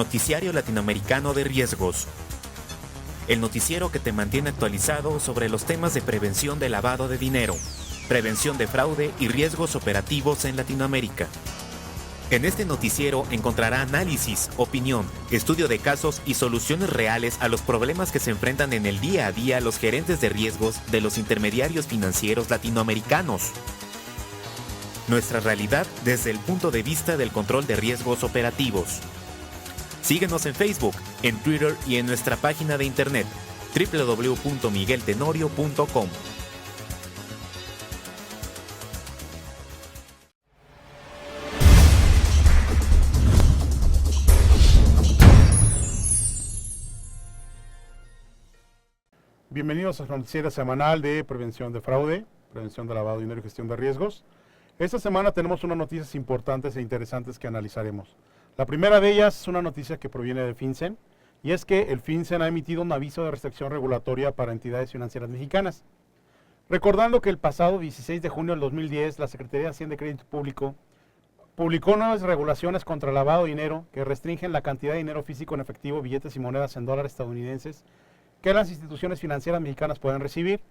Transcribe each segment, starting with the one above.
Noticiario Latinoamericano de Riesgos. El noticiero que te mantiene actualizado sobre los temas de prevención de lavado de dinero, prevención de fraude y riesgos operativos en Latinoamérica. En este noticiero encontrará análisis, opinión, estudio de casos y soluciones reales a los problemas que se enfrentan en el día a día los gerentes de riesgos de los intermediarios financieros latinoamericanos. Nuestra realidad desde el punto de vista del control de riesgos operativos. Síguenos en Facebook, en Twitter y en nuestra página de internet www.migueltenorio.com. Bienvenidos al noticiero semanal de prevención de fraude, prevención de lavado de dinero y gestión de riesgos. Esta semana tenemos unas noticias importantes e interesantes que analizaremos. La primera de ellas es una noticia que proviene de FinCEN, y es que el FinCEN ha emitido un aviso de restricción regulatoria para entidades financieras mexicanas. Recordando que el pasado 16 de junio del 2010, la Secretaría de Hacienda y Crédito Público publicó nuevas regulaciones contra el lavado de dinero que restringen la cantidad de dinero físico en efectivo, billetes y monedas en dólares estadounidenses que las instituciones financieras mexicanas pueden recibir.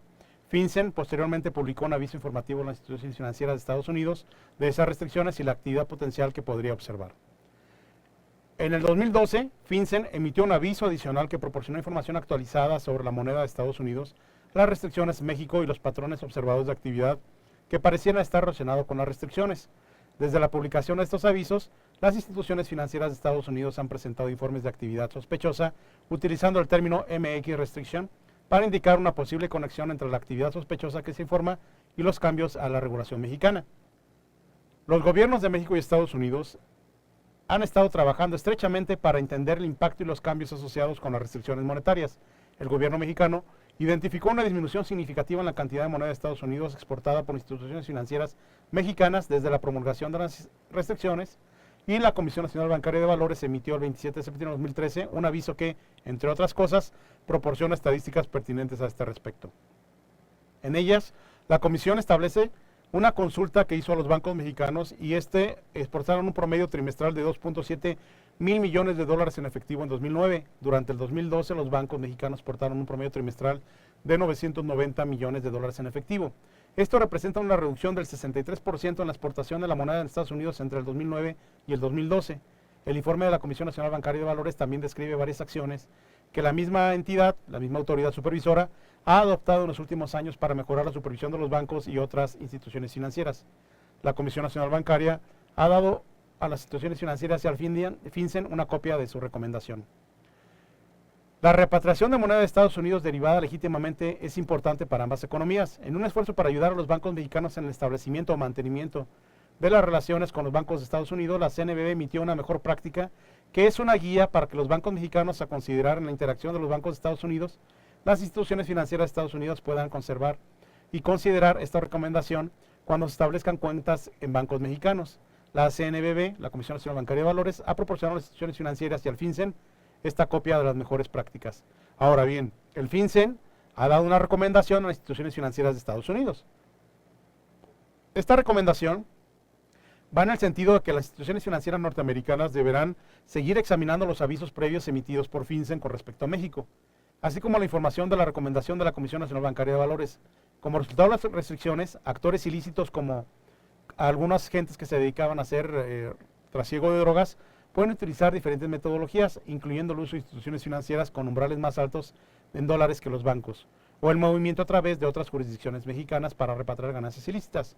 FinCEN posteriormente publicó un aviso informativo a las instituciones financieras de Estados Unidos de esas restricciones y la actividad potencial que podría observar. En el 2012, FinCEN emitió un aviso adicional que proporcionó información actualizada sobre la moneda de Estados Unidos, las restricciones en México y los patrones observados de actividad que parecían estar relacionados con las restricciones. Desde la publicación de estos avisos, las instituciones financieras de Estados Unidos han presentado informes de actividad sospechosa utilizando el término MX Restriction para indicar una posible conexión entre la actividad sospechosa que se informa y los cambios a la regulación mexicana. Los gobiernos de México y Estados Unidos han estado trabajando estrechamente para entender el impacto y los cambios asociados con las restricciones monetarias. El gobierno mexicano identificó una disminución significativa en la cantidad de moneda de Estados Unidos exportada por instituciones financieras mexicanas desde la promulgación de las restricciones, y la Comisión Nacional Bancaria de Valores emitió el 27 de septiembre de 2013 un aviso que, entre otras cosas, proporciona estadísticas pertinentes a este respecto. En ellas, la Comisión establece una consulta que hizo a los bancos mexicanos y exportaron un promedio trimestral de 2.7 mil millones de dólares en efectivo en 2009. Durante el 2012, los bancos mexicanos exportaron un promedio trimestral de 990 millones de dólares en efectivo. Esto representa una reducción del 63% en la exportación de la moneda en Estados Unidos entre el 2009 y el 2012. El informe de la Comisión Nacional Bancaria de Valores también describe varias acciones que la misma entidad, la misma autoridad supervisora, ha adoptado en los últimos años para mejorar la supervisión de los bancos y otras instituciones financieras. La Comisión Nacional Bancaria ha dado a las instituciones financieras y al FinCEN una copia de su recomendación. La repatriación de moneda de Estados Unidos derivada legítimamente es importante para ambas economías. En un esfuerzo para ayudar a los bancos mexicanos en el establecimiento o mantenimiento de las relaciones con los bancos de Estados Unidos, la CNBV emitió una mejor práctica, que es una guía para que los bancos mexicanos a considerar en la interacción de los bancos de Estados Unidos, las instituciones financieras de Estados Unidos puedan conservar y considerar esta recomendación cuando se establezcan cuentas en bancos mexicanos. La CNBV, la Comisión Nacional Bancaria de Valores, ha proporcionado a las instituciones financieras y al FinCEN esta copia de las mejores prácticas. Ahora bien, el FinCEN ha dado una recomendación a las instituciones financieras de Estados Unidos. Esta recomendación va en el sentido de que las instituciones financieras norteamericanas deberán seguir examinando los avisos previos emitidos por FinCEN con respecto a México, así como la información de la recomendación de la Comisión Nacional Bancaria de Valores. Como resultado de las restricciones, actores ilícitos como algunas gentes que se dedicaban a hacer trasiego de drogas pueden utilizar diferentes metodologías, incluyendo el uso de instituciones financieras con umbrales más altos en dólares que los bancos, o el movimiento a través de otras jurisdicciones mexicanas para repatriar ganancias ilícitas.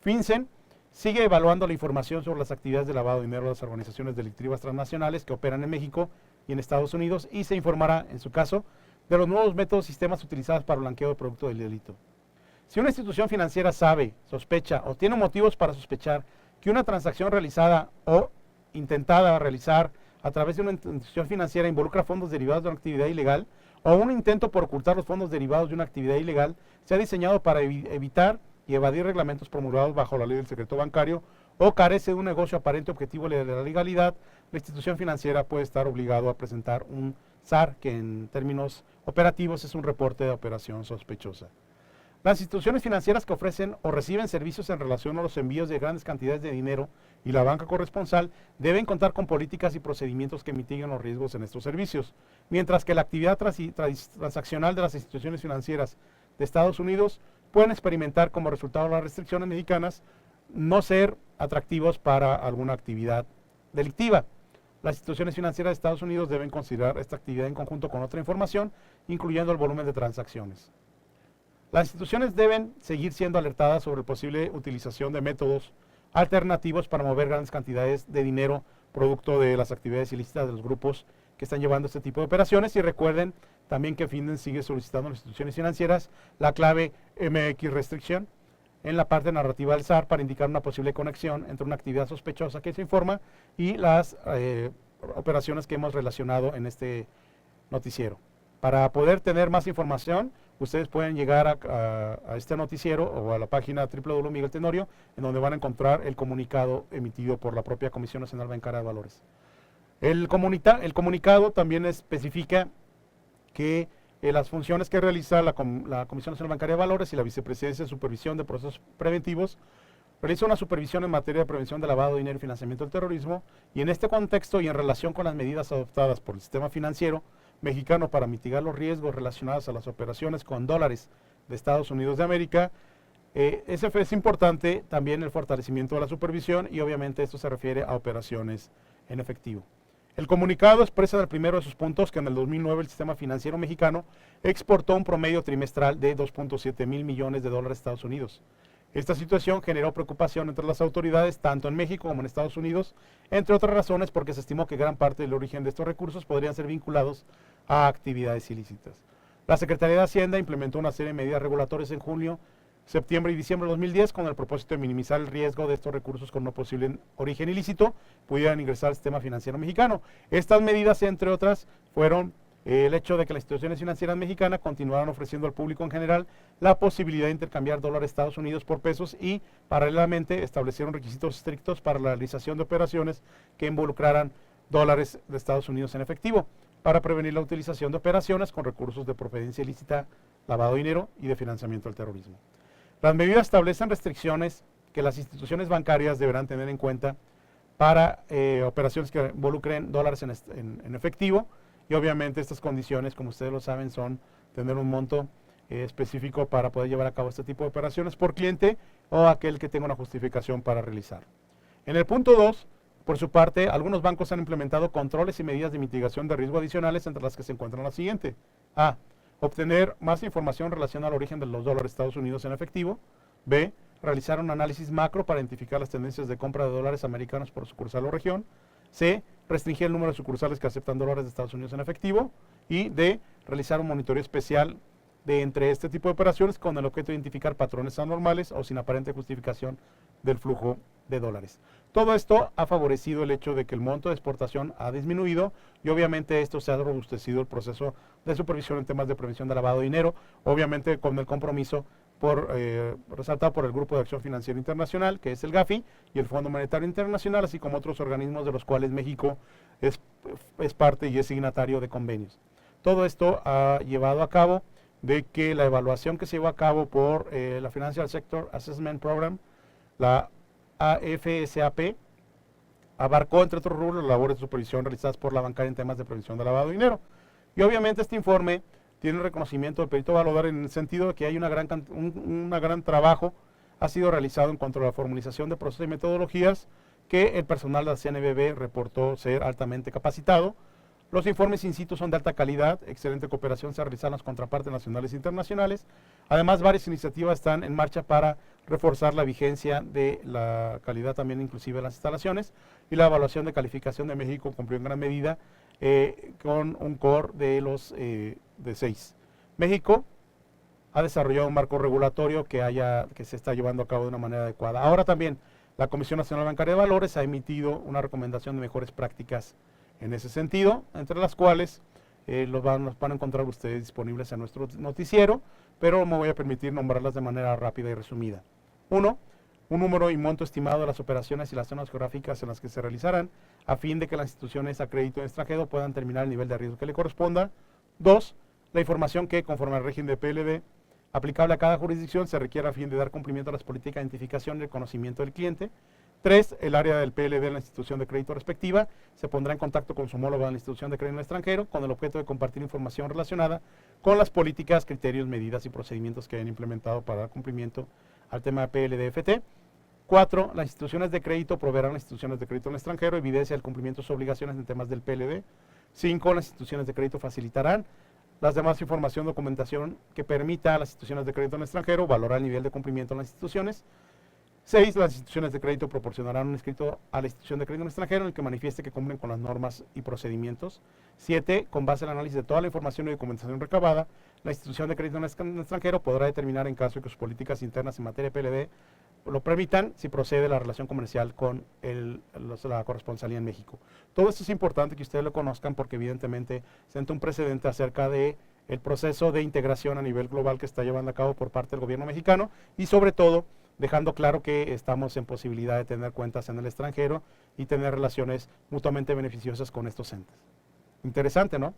FinCEN sigue evaluando la información sobre las actividades de lavado de dinero de las organizaciones delictivas transnacionales que operan en México y en Estados Unidos, y se informará, en su caso, de los nuevos métodos y sistemas utilizados para el blanqueo de producto del delito. Si una institución financiera sabe, sospecha o tiene motivos para sospechar que una transacción realizada o intentada realizar a través de una institución financiera involucra fondos derivados de una actividad ilegal, o un intento por ocultar los fondos derivados de una actividad ilegal, se ha diseñado para evitar y evadir reglamentos promulgados bajo la ley del secreto bancario, o carece de un negocio aparente objetivo de la legalidad, la institución financiera puede estar obligado a presentar un SAR, que en términos operativos es un reporte de operación sospechosa. Las instituciones financieras que ofrecen o reciben servicios en relación a los envíos de grandes cantidades de dinero y la banca corresponsal deben contar con políticas y procedimientos que mitiguen los riesgos en estos servicios, mientras que la actividad transaccional de las instituciones financieras de Estados Unidos pueden experimentar como resultado de las restricciones mexicanas no ser atractivos para alguna actividad delictiva. Las instituciones financieras de Estados Unidos deben considerar esta actividad en conjunto con otra información, incluyendo el volumen de transacciones. Las instituciones deben seguir siendo alertadas sobre la posible utilización de métodos alternativos para mover grandes cantidades de dinero producto de las actividades ilícitas de los grupos que están llevando este tipo de operaciones. Y recuerden también que FinCEN sigue solicitando a las instituciones financieras la clave MX restriction en la parte narrativa del SAR para indicar una posible conexión entre una actividad sospechosa que se informa y las operaciones que hemos relacionado en este noticiero. Para poder tener más información, ustedes pueden llegar a este noticiero o a la página www.miguel Tenorio, en donde van a encontrar el comunicado emitido por la propia Comisión Nacional Bancaria de Valores. El comunicado también especifica que las funciones que realiza la Comisión Nacional Bancaria de Valores y la Vicepresidencia de Supervisión de Procesos Preventivos realiza una supervisión en materia de prevención de lavado de dinero y financiamiento del terrorismo, y en este contexto y en relación con las medidas adoptadas por el sistema financiero mexicano para mitigar los riesgos relacionados a las operaciones con dólares de Estados Unidos de América, es importante también el fortalecimiento de la supervisión, y obviamente esto se refiere a operaciones en efectivo. El comunicado expresa en el primero de sus puntos que en el 2009 el sistema financiero mexicano exportó un promedio trimestral de 2.7 mil millones de dólares a Estados Unidos. Esta situación generó preocupación entre las autoridades, tanto en México como en Estados Unidos, entre otras razones porque se estimó que gran parte del origen de estos recursos podrían ser vinculados a actividades ilícitas. La Secretaría de Hacienda implementó una serie de medidas regulatorias en junio, septiembre y diciembre de 2010 con el propósito de minimizar el riesgo de estos recursos con un posible origen ilícito pudieran ingresar al sistema financiero mexicano. Estas medidas, entre otras, fueron el hecho de que las instituciones financieras mexicanas continuaron ofreciendo al público en general la posibilidad de intercambiar dólares de Estados Unidos por pesos, y paralelamente establecieron requisitos estrictos para la realización de operaciones que involucraran dólares de Estados Unidos en efectivo, para prevenir la utilización de operaciones con recursos de procedencia ilícita, lavado de dinero y de financiamiento del terrorismo. Las medidas establecen restricciones que las instituciones bancarias deberán tener en cuenta para operaciones que involucren dólares en efectivo, y obviamente estas condiciones, como ustedes lo saben, son tener un monto específico para poder llevar a cabo este tipo de operaciones por cliente o aquel que tenga una justificación para realizar. En el punto 2, por su parte, algunos bancos han implementado controles y medidas de mitigación de riesgo adicionales, entre las que se encuentran la siguiente. A. Obtener más información relacionada al origen de los dólares de Estados Unidos en efectivo. B. Realizar un análisis macro para identificar las tendencias de compra de dólares americanos por sucursal o región. C. Restringir el número de sucursales que aceptan dólares de Estados Unidos en efectivo. Y D. Realizar un monitoreo especial entre este tipo de operaciones con el objeto de identificar patrones anormales o sin aparente justificación del flujo de dólares. Todo esto ha favorecido el hecho de que el monto de exportación ha disminuido, y obviamente esto se ha robustecido el proceso de supervisión en temas de prevención de lavado de dinero, obviamente con el compromiso resaltado por el Grupo de Acción Financiera Internacional, que es el GAFI, y el Fondo Monetario Internacional, así como otros organismos de los cuales México es parte y es signatario de convenios. Todo esto ha llevado a cabo de que la evaluación que se llevó a cabo por la Financial Sector Assessment Program, la AFSAP, abarcó, entre otros rubros, las labores de supervisión realizadas por la bancaria en temas de prevención de lavado de dinero. Y obviamente este informe tiene el reconocimiento del perito evaluador en el sentido de que hay un gran trabajo ha sido realizado en cuanto a la formalización de procesos y metodologías, que el personal de la CNBV reportó ser altamente capacitado. Los informes in situ son de alta calidad, excelente cooperación se realiza en las contrapartes nacionales e internacionales. Además, varias iniciativas están en marcha para reforzar la vigencia de la calidad también inclusive de las instalaciones, y la evaluación de calificación de México cumplió en gran medida con un core de 6. México ha desarrollado un marco regulatorio que se está llevando a cabo de una manera adecuada. Ahora también la Comisión Nacional Bancaria de Valores ha emitido una recomendación de mejores prácticas en ese sentido, entre las cuales los van a encontrar ustedes disponibles en nuestro noticiero, pero me voy a permitir nombrarlas de manera rápida y resumida. 1. Un número y monto estimado de las operaciones y las zonas geográficas en las que se realizarán, a fin de que las instituciones a crédito extranjero puedan terminar el nivel de riesgo que le corresponda. 2. La información que, conforme al régimen de PLD, aplicable a cada jurisdicción se requiere a fin de dar cumplimiento a las políticas de identificación y reconocimiento del cliente. 3. El área del PLD de la institución de crédito respectiva se pondrá en contacto con su homólogo de la institución de crédito extranjero con el objeto de compartir información relacionada con las políticas, criterios, medidas y procedimientos que hayan implementado para dar cumplimiento al tema de PLD-FT. 4. Las instituciones de crédito proveerán a las instituciones de crédito en el extranjero evidencia del cumplimiento de sus obligaciones en temas del PLD. 5. Las instituciones de crédito facilitarán las demás información, documentación que permita a las instituciones de crédito en el extranjero valorar el nivel de cumplimiento en las instituciones. 6. Las instituciones de crédito proporcionarán un escrito a la institución de crédito en el extranjero en el que manifieste que cumplen con las normas y procedimientos. 7. Con base en el análisis de toda la información y documentación recabada, la institución de crédito en el extranjero podrá determinar en caso de que sus políticas internas en materia de PLD lo permitan, si procede la relación comercial con la corresponsalía en México. Todo esto es importante que ustedes lo conozcan porque evidentemente sienta un precedente acerca de el proceso de integración a nivel global que está llevando a cabo por parte del gobierno mexicano y sobre todo dejando claro que estamos en posibilidad de tener cuentas en el extranjero y tener relaciones mutuamente beneficiosas con estos entes. Interesante, ¿no?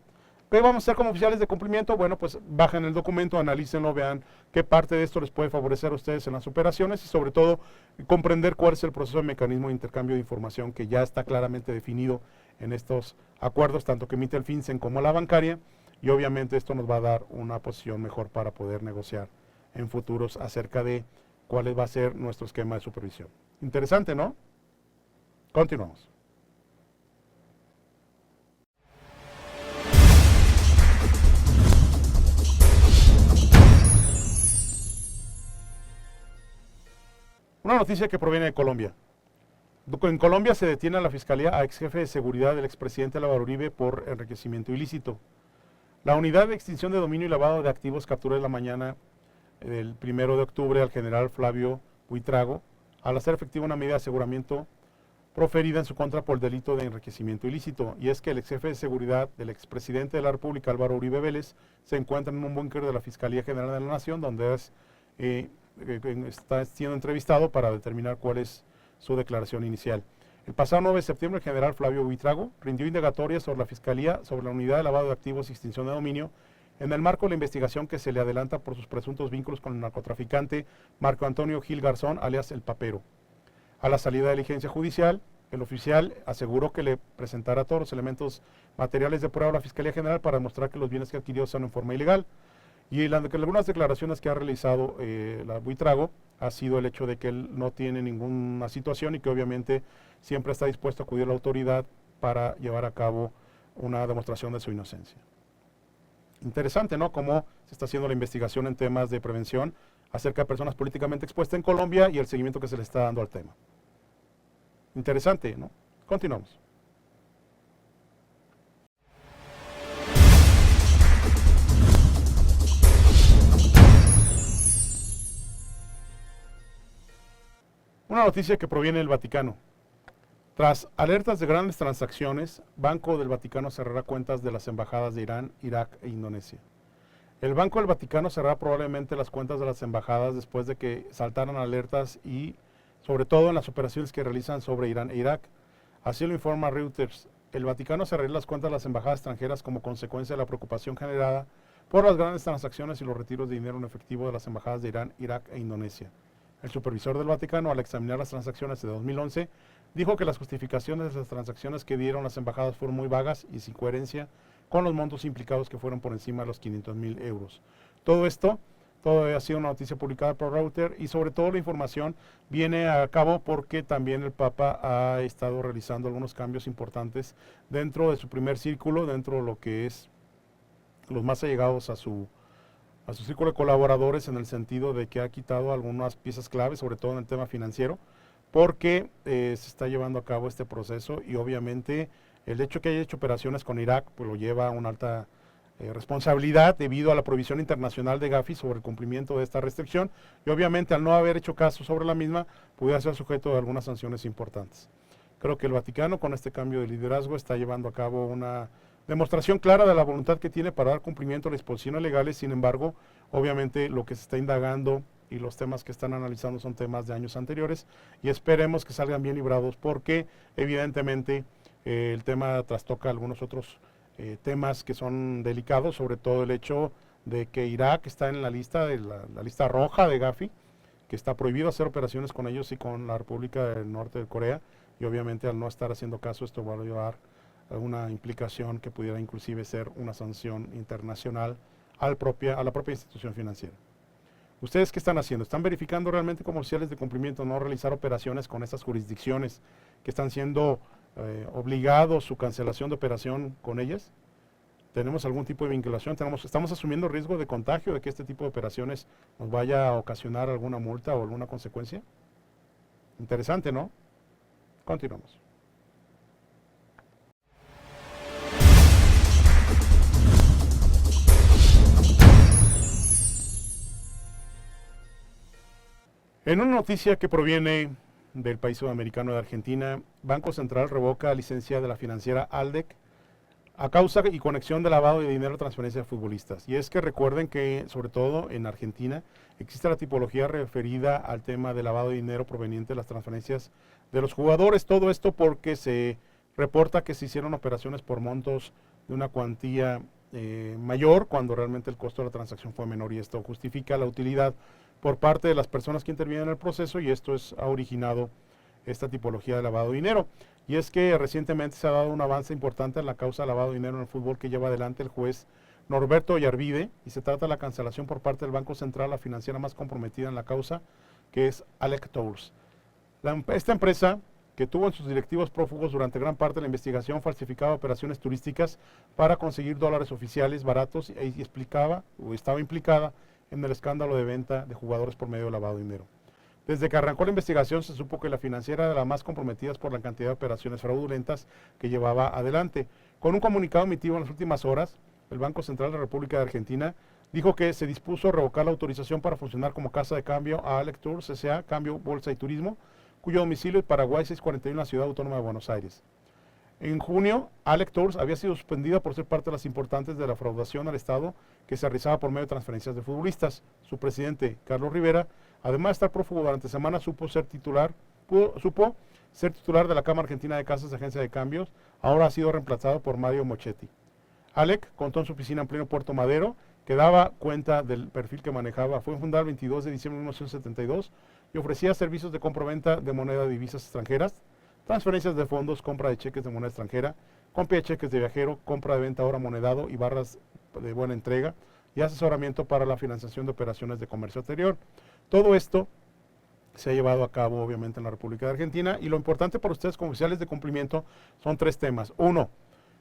¿Qué vamos a hacer como oficiales de cumplimiento? Bueno, pues bajen el documento, analícenlo, vean qué parte de esto les puede favorecer a ustedes en las operaciones y sobre todo comprender cuál es el proceso de mecanismo de intercambio de información que ya está claramente definido en estos acuerdos, tanto que emite el FinCEN como la bancaria, y obviamente esto nos va a dar una posición mejor para poder negociar en futuros acerca de cuál va a ser nuestro esquema de supervisión. Interesante, ¿no? Continuamos. Una noticia que proviene de Colombia. En Colombia se detiene a la Fiscalía a ex jefe de seguridad del expresidente Álvaro Uribe por enriquecimiento ilícito. La unidad de extinción de dominio y lavado de activos capturó en la mañana del 1 de octubre al general Flavio Buitrago al hacer efectiva una medida de aseguramiento proferida en su contra por el delito de enriquecimiento ilícito. Y es que el ex jefe de seguridad del expresidente de la República, Álvaro Uribe Vélez, se encuentra en un búnker de la Fiscalía General de la Nación, donde está siendo entrevistado para determinar cuál es su declaración inicial. El pasado 9 de septiembre, el general Flavio Buitrago rindió indagatorias sobre la Fiscalía sobre la unidad de lavado de activos y extinción de dominio en el marco de la investigación que se le adelanta por sus presuntos vínculos con el narcotraficante Marco Antonio Gil Garzón, alias El Papero. A la salida de la diligencia judicial, el oficial aseguró que le presentará todos los elementos materiales de prueba a la Fiscalía General para demostrar que los bienes que adquirió son en forma ilegal. Y algunas declaraciones que ha realizado la Buitrago ha sido el hecho de que él no tiene ninguna situación y que obviamente siempre está dispuesto a acudir a la autoridad para llevar a cabo una demostración de su inocencia. Interesante, ¿no? Cómo se está haciendo la investigación en temas de prevención acerca de personas políticamente expuestas en Colombia y el seguimiento que se le está dando al tema. Interesante, ¿no? Continuamos. Una noticia que proviene del Vaticano. Tras alertas de grandes transacciones, Banco del Vaticano cerrará cuentas de las embajadas de Irán, Irak e Indonesia. El Banco del Vaticano cerrará probablemente las cuentas de las embajadas después de que saltaran alertas y sobre todo en las operaciones que realizan sobre Irán e Irak. Así lo informa Reuters. El Vaticano cerrará las cuentas de las embajadas extranjeras como consecuencia de la preocupación generada por las grandes transacciones y los retiros de dinero en efectivo de las embajadas de Irán, Irak e Indonesia. El supervisor del Vaticano, al examinar las transacciones de 2011, dijo que las justificaciones de las transacciones que dieron las embajadas fueron muy vagas y sin coherencia con los montos implicados que fueron por encima de los 500,000 euros. Todo ha sido una noticia publicada por Reuters y sobre todo la información viene a cabo porque también el Papa ha estado realizando algunos cambios importantes dentro de su primer círculo, dentro de lo que es los más allegados a su círculo de colaboradores, en el sentido de que ha quitado algunas piezas claves, sobre todo en el tema financiero, porque se está llevando a cabo este proceso y obviamente el hecho que haya hecho operaciones con Irak pues lo lleva a una alta responsabilidad debido a la provisión internacional de Gafi sobre el cumplimiento de esta restricción y obviamente al no haber hecho caso sobre la misma pudiera ser sujeto de algunas sanciones importantes. Creo que el Vaticano con este cambio de liderazgo está llevando a cabo una demostración clara de la voluntad que tiene para dar cumplimiento a las disposiciones legales. Sin embargo, obviamente lo que se está indagando y los temas que están analizando son temas de años anteriores y esperemos que salgan bien librados porque evidentemente el tema trastoca algunos otros temas que son delicados, sobre todo el hecho de que Irak está en la lista la lista roja de Gafi, que está prohibido hacer operaciones con ellos y con la República del Norte de Corea, y obviamente al no estar haciendo caso esto va a llevar a una implicación que pudiera inclusive ser una sanción internacional a la propia institución financiera. ¿Ustedes qué están haciendo? ¿Están verificando realmente como oficiales de cumplimiento no realizar operaciones con estas jurisdicciones que están siendo obligados su cancelación de operación con ellas? ¿Tenemos algún tipo de vinculación? ¿Estamos asumiendo riesgo de contagio, de que este tipo de operaciones nos vaya a ocasionar alguna multa o alguna consecuencia? Interesante, ¿no? Continuamos. En una noticia que proviene del país sudamericano de Argentina, Banco Central revoca licencia de la financiera Aldec a causa y conexión de lavado de dinero a transferencia de futbolistas. Y es que recuerden que, sobre todo en Argentina, existe la tipología referida al tema de lavado de dinero proveniente de las transferencias de los jugadores. Todo esto porque se reporta que se hicieron operaciones por montos de una cuantía mayor, cuando realmente el costo de la transacción fue menor, y esto justifica la utilidad por parte de las personas que intervienen en el proceso, y esto ha originado esta tipología de lavado de dinero. Y es que recientemente se ha dado un avance importante en la causa de lavado de dinero en el fútbol que lleva adelante el juez Norberto Yarvide, y se trata de la cancelación por parte del Banco Central, la financiera más comprometida en la causa, que es Alec Tours. Esta empresa, que tuvo en sus directivos prófugos durante gran parte de la investigación, falsificaba operaciones turísticas para conseguir dólares oficiales baratos y estaba implicada en el escándalo de venta de jugadores por medio de lavado de dinero. Desde que arrancó la investigación se supo que la financiera era de las más comprometidas por la cantidad de operaciones fraudulentas que llevaba adelante. Con un comunicado emitido en las últimas horas, el Banco Central de la República de Argentina dijo que se dispuso a revocar la autorización para funcionar como casa de cambio a Alec Tours S.A., Cambio, Bolsa y Turismo, cuyo domicilio es Paraguay 641 en la Ciudad Autónoma de Buenos Aires. En junio, Alec Tours había sido suspendida por ser parte de las importantes de la fraudación al Estado que se realizaba por medio de transferencias de futbolistas. Su presidente, Carlos Rivera, además de estar prófugo durante semanas, supo ser titular de la Cámara Argentina de Casas de Agencia de Cambios. Ahora ha sido reemplazado por Mario Mochetti. Alec contó en su oficina en pleno Puerto Madero, que daba cuenta del perfil que manejaba. Fue fundada el 22 de diciembre de 1972 y ofrecía servicios de compra-venta de moneda de divisas extranjeras, transferencias de fondos, compra de cheques de moneda extranjera, compra de cheques de viajero, compra de venta ahora monedado y barras de buena entrega, y asesoramiento para la financiación de operaciones de comercio exterior. Todo esto se ha llevado a cabo obviamente en la República de Argentina, y lo importante para ustedes como oficiales de cumplimiento son tres temas. Uno,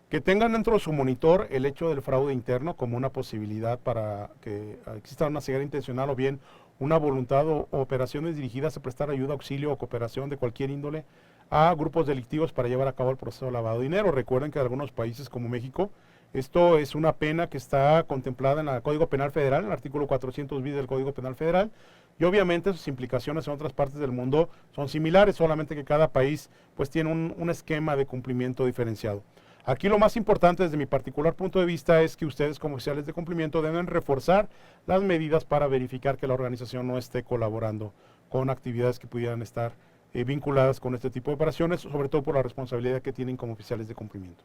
que tengan dentro de su monitor el hecho del fraude interno como una posibilidad para que exista una ceguera intencional o bien una voluntad o operaciones dirigidas a prestar ayuda, auxilio o cooperación de cualquier índole a grupos delictivos para llevar a cabo el proceso de lavado de dinero. Recuerden que en algunos países como México, esto es una pena que está contemplada en el Código Penal Federal, en el artículo 400 bis del Código Penal Federal, y obviamente sus implicaciones en otras partes del mundo son similares, solamente que cada país pues tiene un esquema de cumplimiento diferenciado. Aquí lo más importante desde mi particular punto de vista es que ustedes como oficiales de cumplimiento deben reforzar las medidas para verificar que la organización no esté colaborando con actividades que pudieran estar vinculadas con este tipo de operaciones, sobre todo por la responsabilidad que tienen como oficiales de cumplimiento.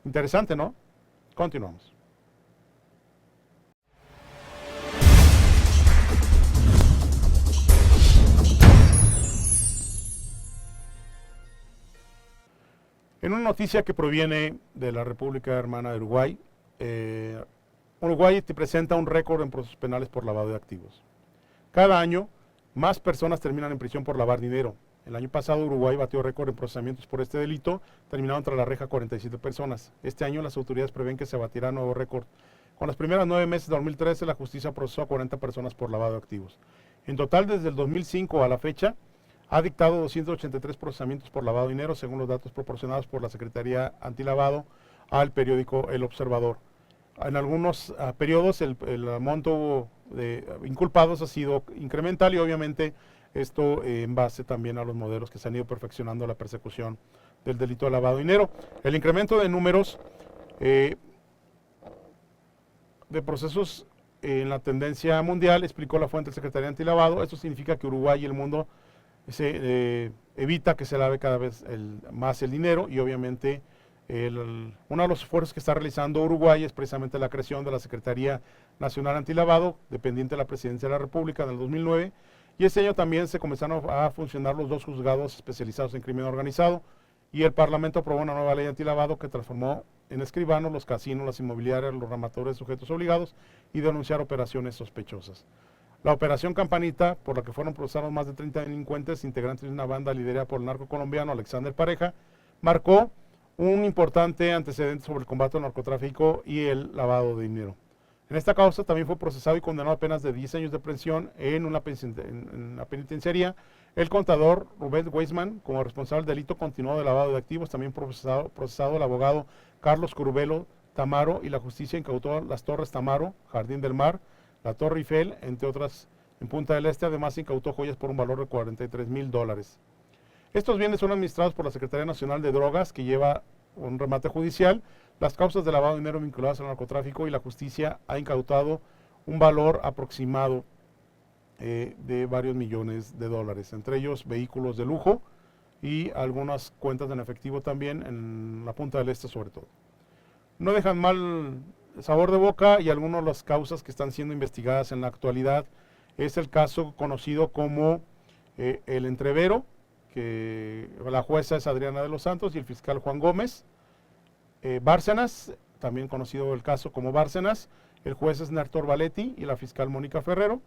Interesante, ¿no? Continuamos. En una noticia que proviene de la República Hermana de Uruguay, Uruguay te presenta un récord en procesos penales por lavado de activos. Cada año, más personas terminan en prisión por lavar dinero. El año pasado Uruguay batió récord en procesamientos por este delito, terminaron tras la reja 47 personas. Este año las autoridades prevén que se batirá nuevo récord. Con las primeras 9 meses de 2013, la justicia procesó a 40 personas por lavado de activos. En total, desde el 2005 a la fecha, ha dictado 283 procesamientos por lavado de dinero, según los datos proporcionados por la Secretaría Antilavado al periódico El Observador. En algunos periodos el monto de inculpados ha sido incremental, y obviamente esto en base también a los modelos que se han ido perfeccionando la persecución del delito de lavado de dinero. El incremento de números de procesos en la tendencia mundial, explicó la fuente del Secretaría Antilavado. Esto significa que Uruguay y el mundo evita que se lave cada vez más el dinero, y obviamente uno de los esfuerzos que está realizando Uruguay es precisamente la creación de la Secretaría Nacional Antilavado, dependiente de la Presidencia de la República en el 2009, y ese año también se comenzaron a funcionar los 2 juzgados especializados en crimen organizado, y el Parlamento aprobó una nueva ley antilavado que transformó en escribanos los casinos, las inmobiliarias, los rematadores de sujetos obligados y denunciar operaciones sospechosas. La operación Campanita, por la que fueron procesados más de 30 delincuentes integrantes de una banda liderada por el narco colombiano Alexander Pareja, marcó un importante antecedente sobre el combate al narcotráfico y el lavado de dinero. En esta causa también fue procesado y condenado a penas de 10 años de prisión en la penitenciaría el contador Rubén Weisman como responsable del delito continuado de lavado de activos, también procesado el abogado Carlos Curvelo Tamaro, y la justicia incautó las Torres Tamaro, Jardín del Mar, la Torre Eiffel, entre otras en Punta del Este. Además incautó joyas por un valor de $43,000. Estos bienes son administrados por la Secretaría Nacional de Drogas, que lleva un remate judicial las causas de lavado de dinero vinculadas al narcotráfico, y la justicia ha incautado un valor aproximado de varios millones de dólares, entre ellos vehículos de lujo y algunas cuentas en efectivo también en la Punta del Este sobre todo. No dejan mal sabor de boca, y algunas de las causas que están siendo investigadas en la actualidad es el caso conocido como el Entrevero, que la jueza es Adriana de los Santos y el fiscal Juan Gómez. Bárcenas, también conocido el caso como Bárcenas, el juez es Néstor Valetti y la fiscal Mónica Ferrero.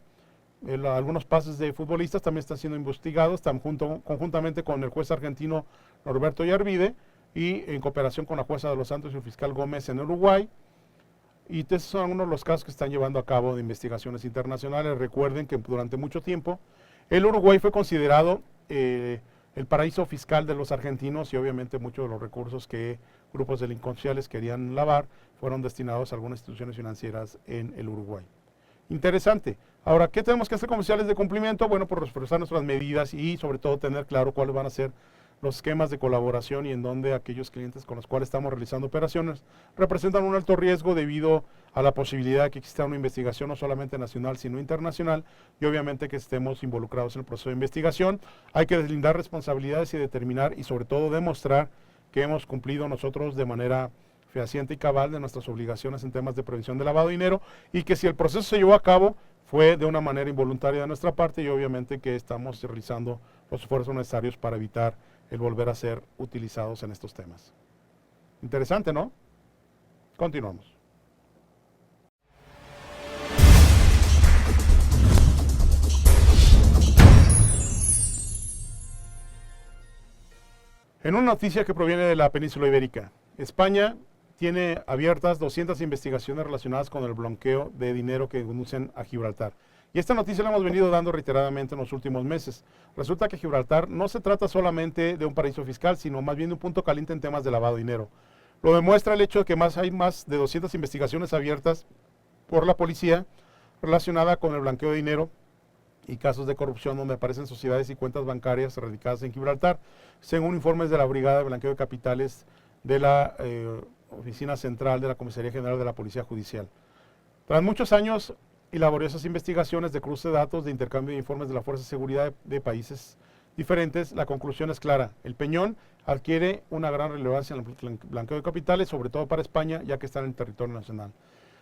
Algunos pases de futbolistas también están siendo investigados conjuntamente con el juez argentino Norberto Yarvide, y en cooperación con la jueza de los Santos y el fiscal Gómez en Uruguay. Y estos son algunos de los casos que están llevando a cabo de investigaciones internacionales. Recuerden que durante mucho tiempo el Uruguay fue considerado el paraíso fiscal de los argentinos, y obviamente muchos de los recursos que grupos delincuenciales querían lavar fueron destinados a algunas instituciones financieras en el Uruguay. Interesante. Ahora, ¿qué tenemos que hacer como oficiales de cumplimiento? Bueno, pues reforzar nuestras medidas y sobre todo tener claro cuáles van a ser los esquemas de colaboración y en donde aquellos clientes con los cuales estamos realizando operaciones representan un alto riesgo debido a la posibilidad de que exista una investigación no solamente nacional sino internacional, y obviamente que estemos involucrados en el proceso de investigación. Hay que deslindar responsabilidades y determinar y sobre todo demostrar que hemos cumplido nosotros de manera fehaciente y cabal de nuestras obligaciones en temas de prevención de lavado de dinero, y que si el proceso se llevó a cabo fue de una manera involuntaria de nuestra parte, y obviamente que estamos realizando los esfuerzos necesarios para evitar el volver a ser utilizados en estos temas. Interesante, ¿no? Continuamos. En una noticia que proviene de la península ibérica, España tiene abiertas 200 investigaciones relacionadas con el blanqueo de dinero que conducen a Gibraltar. Y esta noticia la hemos venido dando reiteradamente en los últimos meses. Resulta que Gibraltar no se trata solamente de un paraíso fiscal, sino más bien de un punto caliente en temas de lavado de dinero. Lo demuestra el hecho de que hay más de 200 investigaciones abiertas por la policía relacionada con el blanqueo de dinero y casos de corrupción donde aparecen sociedades y cuentas bancarias radicadas en Gibraltar, según informes de la Brigada de Blanqueo de Capitales de la Oficina Central de la Comisaría General de la Policía Judicial. Tras muchos años y laboriosas investigaciones de cruce de datos, de intercambio de informes de la Fuerza de Seguridad de países diferentes, la conclusión es clara. El Peñón adquiere una gran relevancia en el blanqueo de capitales, sobre todo para España, ya que está en el territorio nacional.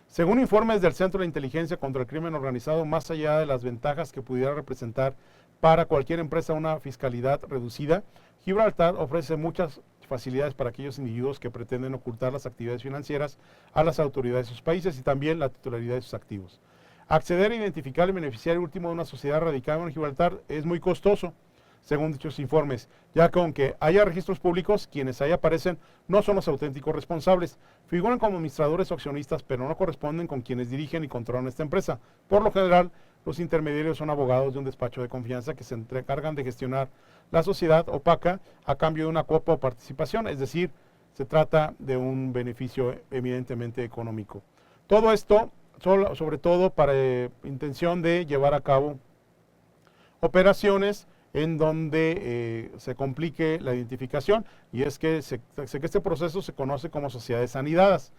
Según informes del Centro de Inteligencia contra el Crimen Organizado, más allá de las ventajas que pudiera representar para cualquier empresa una fiscalidad reducida, Gibraltar ofrece muchas facilidades para aquellos individuos que pretenden ocultar las actividades financieras a las autoridades de sus países y también la titularidad de sus activos. Acceder a identificar el beneficiario último de una sociedad radicada en Gibraltar es muy costoso, según dichos informes, ya que aunque haya registros públicos, quienes ahí aparecen no son los auténticos responsables. Figuran como administradores o accionistas, pero no corresponden con quienes dirigen y controlan esta empresa. Por lo general, los intermediarios son abogados de un despacho de confianza que se encargan de gestionar la sociedad opaca a cambio de una cuota o participación, es decir, se trata de un beneficio evidentemente económico. Todo esto, sobre todo para intención de llevar a cabo operaciones en donde se complique la identificación, y es que este proceso se conoce como sociedades anidadas.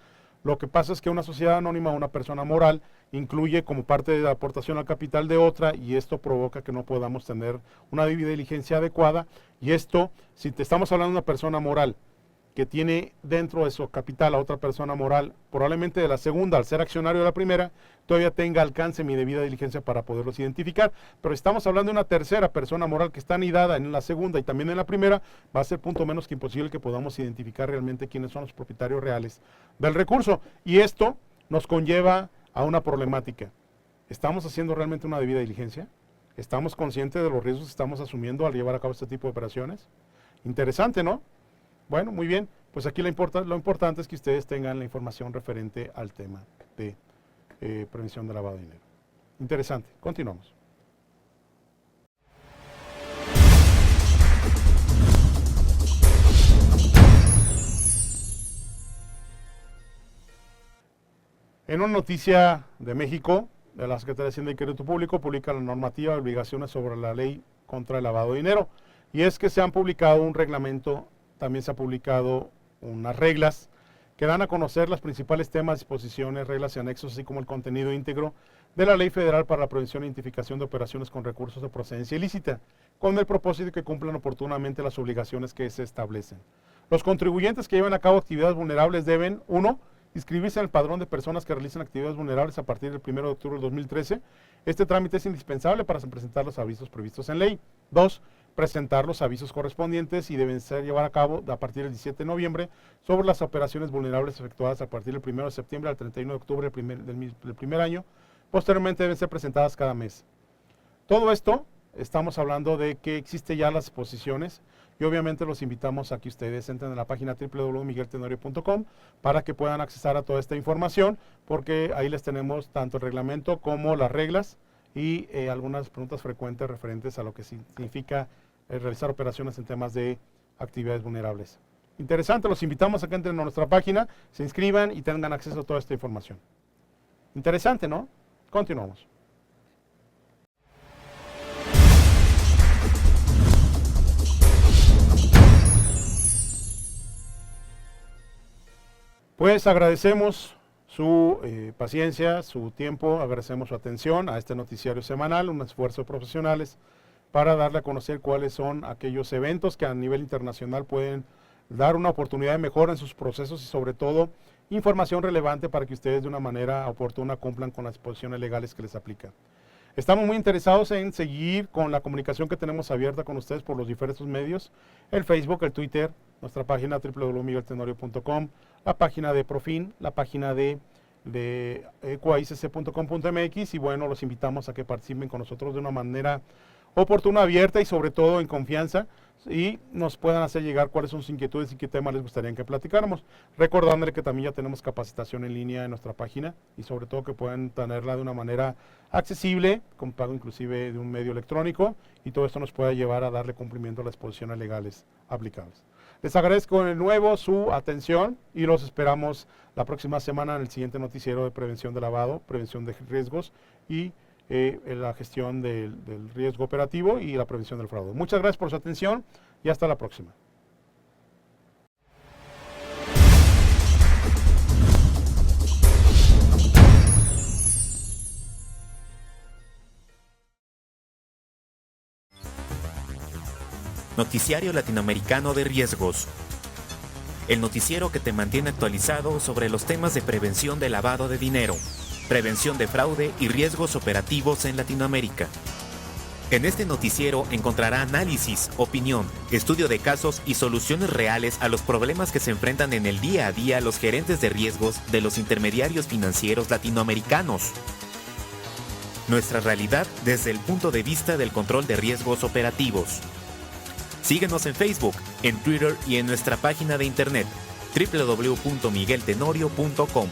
Lo que pasa es que una sociedad anónima, una persona moral, incluye como parte de la aportación al capital de otra, y esto provoca que no podamos tener una diligencia adecuada. Y esto, si te estamos hablando de una persona moral que tiene dentro de su capital a otra persona moral, probablemente de la segunda, al ser accionario de la primera, todavía tenga alcance mi debida diligencia para poderlos identificar. Pero estamos hablando de una tercera persona moral que está anidada en la segunda y también en la primera, va a ser punto menos que imposible que podamos identificar realmente quiénes son los propietarios reales del recurso. Y esto nos conlleva a una problemática. ¿Estamos haciendo realmente una debida diligencia? ¿Estamos conscientes de los riesgos que estamos asumiendo al llevar a cabo este tipo de operaciones? Interesante, ¿no? Bueno, muy bien. Pues aquí lo importante es que ustedes tengan la información referente al tema de prevención de lavado de dinero. Interesante. Continuamos. En una noticia de México, de la Secretaría de Hacienda y Crédito Público, publica la normativa de obligaciones sobre la ley contra el lavado de dinero. Y es que se han publicado un reglamento, también se ha publicado unas reglas que dan a conocer los principales temas, disposiciones, reglas y anexos, así como el contenido íntegro de la Ley Federal para la Prevención e Identificación de Operaciones con Recursos de Procedencia Ilícita, con el propósito de que cumplan oportunamente las obligaciones que se establecen. Los contribuyentes que llevan a cabo actividades vulnerables deben, 1, inscribirse en el padrón de personas que realizan actividades vulnerables a partir del 1 de octubre del 2013. Este trámite es indispensable para presentar los avisos previstos en ley. 2, presentar los avisos correspondientes y deben ser llevar a cabo a partir del 17 de noviembre sobre las operaciones vulnerables efectuadas a partir del 1 de septiembre al 31 de octubre del primer año. Posteriormente deben ser presentadas cada mes. Todo esto, estamos hablando de que existe ya las exposiciones y obviamente los invitamos a que ustedes entren en la página www.migueltenorio.com para que puedan accesar a toda esta información, porque ahí les tenemos tanto el reglamento como las reglas y algunas preguntas frecuentes referentes a lo que significa realizar operaciones en temas de actividades vulnerables. Interesante, los invitamos a que entren a nuestra página, se inscriban y tengan acceso a toda esta información. Interesante, ¿no? Continuamos. Pues agradecemos su paciencia, su tiempo, agradecemos su atención a este noticiario semanal, un esfuerzo de profesionales para darle a conocer cuáles son aquellos eventos que a nivel internacional pueden dar una oportunidad de mejora en sus procesos y sobre todo información relevante para que ustedes de una manera oportuna cumplan con las disposiciones legales que les aplican. Estamos muy interesados en seguir con la comunicación que tenemos abierta con ustedes por los diferentes medios, el Facebook, el Twitter, nuestra página www.migueltenorio.com, la página de Profin, la página de ecuacc.com.mx y bueno, los invitamos a que participen con nosotros de una manera oportuna, abierta y sobre todo en confianza y nos puedan hacer llegar cuáles son sus inquietudes y qué temas les gustaría que platicáramos. Recordándole que también ya tenemos capacitación en línea en nuestra página y sobre todo que puedan tenerla de una manera accesible, con pago inclusive de un medio electrónico y todo esto nos puede llevar a darle cumplimiento a las disposiciones legales aplicables. Les agradezco de nuevo su atención y los esperamos la próxima semana en el siguiente noticiero de prevención de lavado, prevención de riesgos y la gestión del riesgo operativo y la prevención del fraude. Muchas gracias por su atención y hasta la próxima. Noticiario Latinoamericano de Riesgos. El noticiero que te mantiene actualizado sobre los temas de prevención de lavado de dinero, prevención de fraude y riesgos operativos en Latinoamérica. En este noticiero encontrará análisis, opinión, estudio de casos y soluciones reales a los problemas que se enfrentan en el día a día los gerentes de riesgos de los intermediarios financieros latinoamericanos. Nuestra realidad desde el punto de vista del control de riesgos operativos. Síguenos en Facebook, en Twitter y en nuestra página de internet www.migueltenorio.com.